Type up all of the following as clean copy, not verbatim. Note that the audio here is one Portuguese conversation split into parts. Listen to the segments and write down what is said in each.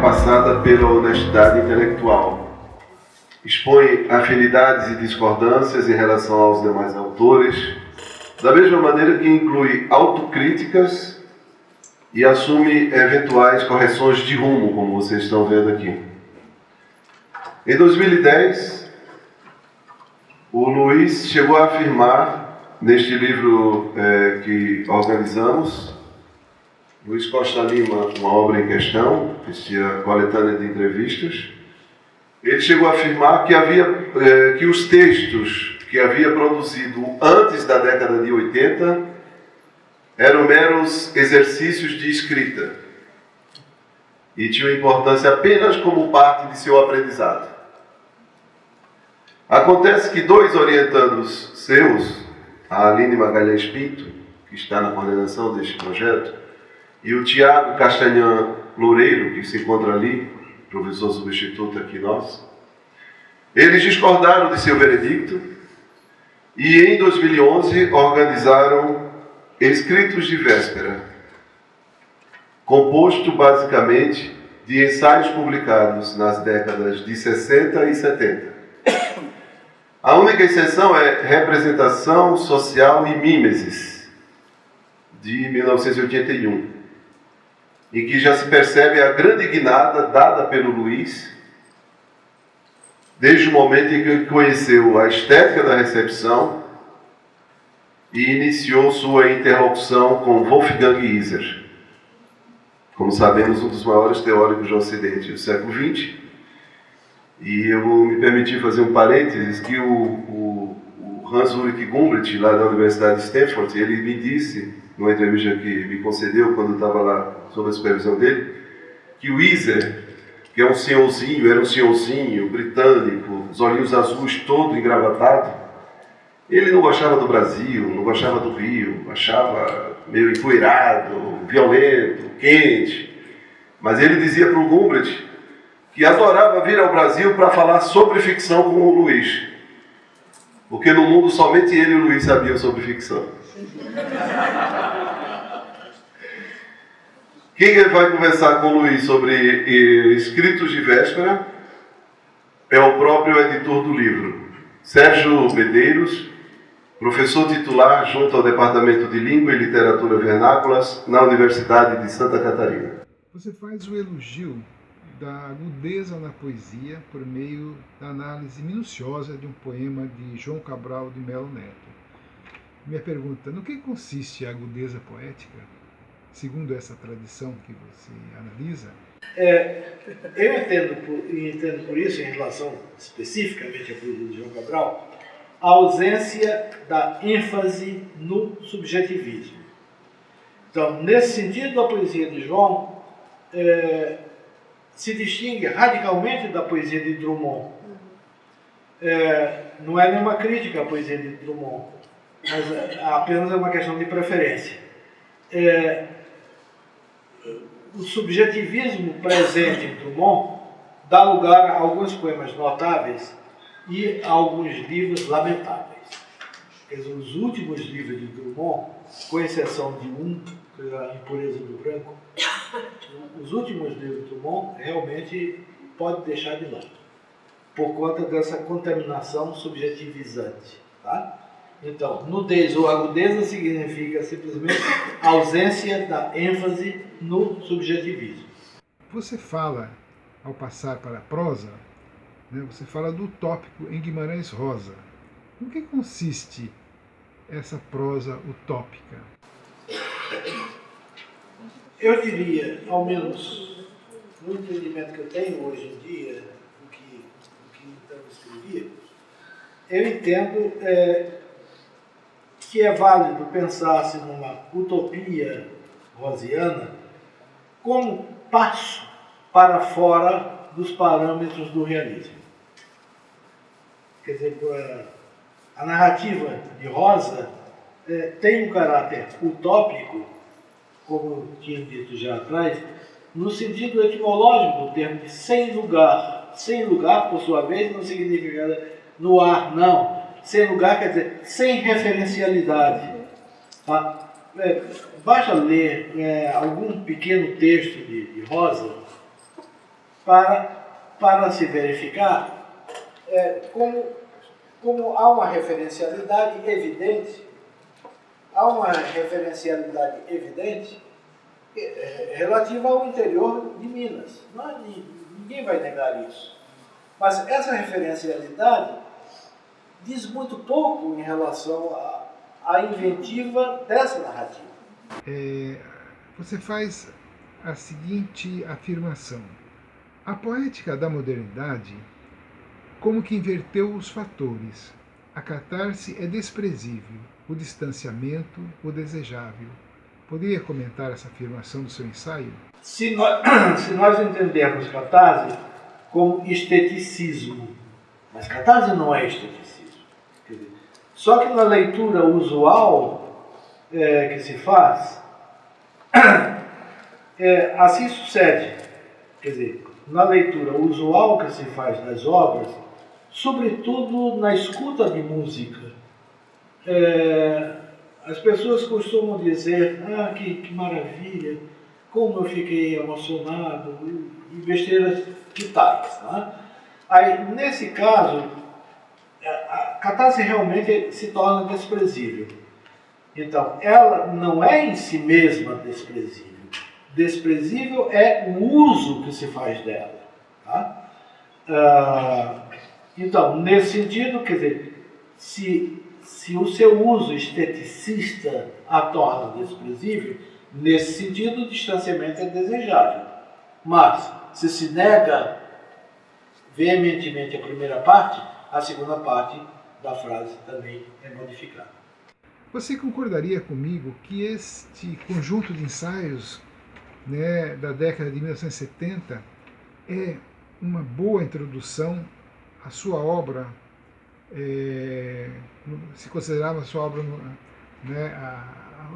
perpassada pela honestidade intelectual. Expõe afinidades e discordâncias em relação aos demais autores, da mesma maneira que inclui autocríticas e assume eventuais correções de rumo, como vocês estão vendo aqui. Em 2010, o Luiz chegou a afirmar, neste livro que organizamos, Luiz Costa Lima, uma obra em questão, a coletânea de entrevistas, ele chegou a afirmar que os textos que havia produzido antes da década de 80 eram meros exercícios de escrita e tinham importância apenas como parte de seu aprendizado. Acontece que dois orientandos seus, a Aline Magalhães Pinto, que está na coordenação deste projeto, e o Tiago Castanhan Loureiro, que se encontra ali, professor substituto aqui nós, eles discordaram de seu veredicto e em 2011 organizaram Escritos de Véspera, composto basicamente de ensaios publicados nas décadas de 60 e 70. A única exceção é Representação Social e Mimesis, de 1981, em que já se percebe a grande guinada dada pelo Luiz, desde o momento em que conheceu a estética da recepção e iniciou sua interlocução com Wolfgang Iser, como sabemos, um dos maiores teóricos do Ocidente do século XX. E eu vou me permitir fazer um parênteses, que o Hans-Ulrich Gumbrich, lá da Universidade de Stanford, ele me disse, numa entrevista que me concedeu quando eu estava lá sob a supervisão dele, que o Iser, que é um senhorzinho, era um senhorzinho britânico, os olhinhos azuis, todo engravatado, ele não gostava do Brasil, não gostava do Rio, achava meio empoeirado, violento, quente. Mas ele dizia para o Gumbrich que adorava vir ao Brasil para falar sobre ficção com o Luiz. Porque no mundo somente ele e o Luiz sabiam sobre ficção. Quem vai conversar com o Luiz sobre Escritos de Véspera é o próprio editor do livro, Sérgio Medeiros, professor titular junto ao Departamento de Língua e Literatura Vernáculas na Universidade de Santa Catarina. Você faz o elogio da agudeza na poesia por meio da análise minuciosa de um poema de João Cabral de Melo Neto. Minha pergunta: no que consiste a agudeza poética, segundo essa tradição que você analisa? Eu entendo por isso, em relação especificamente à poesia de João Cabral, a ausência da ênfase no subjetivismo. Então, nesse sentido, a poesia de João se distingue radicalmente da poesia de Drummond. Não é nenhuma crítica à poesia de Drummond, mas apenas é uma questão de preferência. O subjetivismo presente em Drummond dá lugar a alguns poemas notáveis e a alguns livros lamentáveis. Quer dizer, os últimos livros de Drummond, com exceção de um, que é A Impureza do Branco, os últimos livros de Drummond realmente pode deixar de lado, por conta dessa contaminação subjetivizante. Tá? Então, nudez ou agudeza significa simplesmente ausência da ênfase no subjetivismo. Você fala, ao passar para a prosa, você fala do utópico em Guimarães Rosa. No que consiste essa prosa utópica? Eu diria, ao menos no entendimento que eu tenho hoje em dia, do que então escrevia, eu entendo que é válido pensar-se numa utopia rosiana como passo para fora dos parâmetros do realismo. Quer dizer, a narrativa de Rosa tem um caráter utópico, como eu tinha dito já atrás, no sentido etimológico do termo de sem lugar. Sem lugar, por sua vez, não significa no ar, não. Sem lugar quer dizer sem referencialidade. Tá? Basta ler algum pequeno texto de Rosa para se verificar como há uma referencialidade evidente, relativa ao interior de Minas. Ninguém vai negar isso. Mas essa referencialidade diz muito pouco em relação à inventiva dessa narrativa. Você faz a seguinte afirmação: a poética da modernidade como que inverteu os fatores. A catarse é desprezível, o distanciamento, o desejável. Poderia comentar essa afirmação do seu ensaio? Se nós entendermos catarse como esteticismo, mas catarse não é esteticismo. Quer dizer, só que na leitura usual que se faz, assim sucede. Quer dizer, na leitura usual que se faz das obras, sobretudo na escuta de música, as pessoas costumam dizer: ah, que maravilha, como eu fiquei emocionado, e besteiras de tais. Né? Aí, nesse caso, a catarse realmente se torna desprezível. Então, ela não é em si mesma desprezível. Desprezível é o uso que se faz dela. Tá? Então, nesse sentido, quer dizer, se o seu uso esteticista a torna desprezível, nesse sentido o distanciamento é desejável. Mas, se nega veementemente a primeira parte, a segunda parte da frase também é modificada. Você concordaria comigo que este conjunto de ensaios, né, da década de 1970 é uma boa introdução à sua obra, se considerarmos a sua obra, né,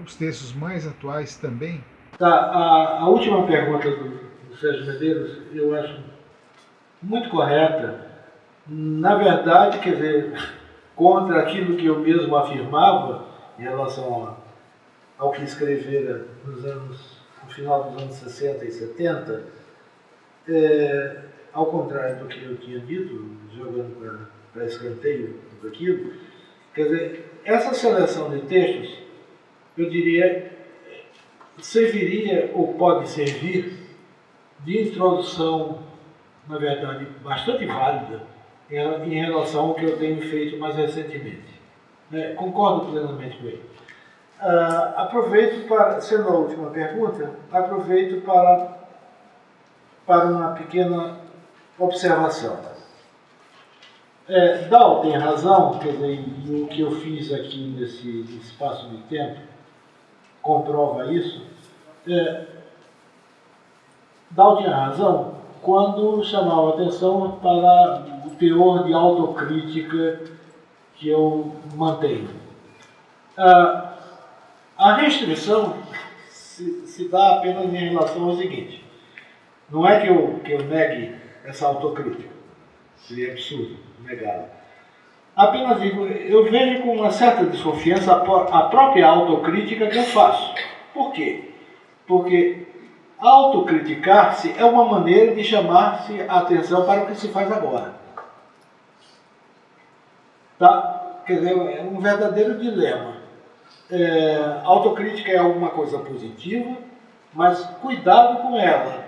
os textos mais atuais também? Tá, a última pergunta do Sérgio Medeiros eu acho muito correta. Na verdade, quer dizer, contra aquilo que eu mesmo afirmava em relação ao que escrevera no final dos anos 60 e 70, ao contrário do que eu tinha dito, jogando para escanteio tudo aquilo, quer dizer, essa seleção de textos, eu diria, serviria ou pode servir de introdução, na verdade, bastante válida em relação ao que eu tenho feito mais recentemente. Concordo plenamente com ele. Aproveito para, sendo a última pergunta, aproveito para uma pequena observação. Dal tem razão, quer dizer, e o que eu fiz aqui nesse espaço de tempo comprova isso. Dal tinha razão quando chamava atenção para o teor de autocrítica que eu mantenho. A restrição se dá apenas em relação ao seguinte: não é que eu negue essa autocrítica, seria absurdo negá-la. Apenas digo, eu vejo com uma certa desconfiança a própria autocrítica que eu faço. Por quê? Porque autocriticar-se é uma maneira de chamar-se a atenção para o que se faz agora. Tá? Quer dizer, é um verdadeiro dilema. Autocrítica é alguma coisa positiva, mas cuidado com ela,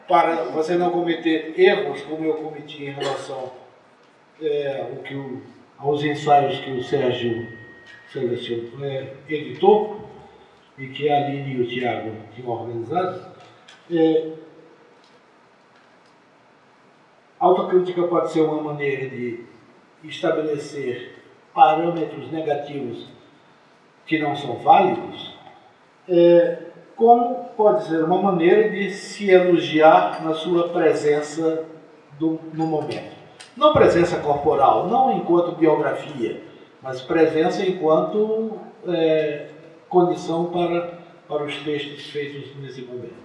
para você não cometer erros como eu cometi em relação aos ensaios que o Sérgio editou e que a Aline e o Tiago tinham organizado. A autocrítica pode ser uma maneira de estabelecer parâmetros negativos que não são válidos, como pode ser uma maneira de se elogiar na sua presença no momento. Não presença corporal, não enquanto biografia, mas presença enquanto condição para os textos feitos nesse momento.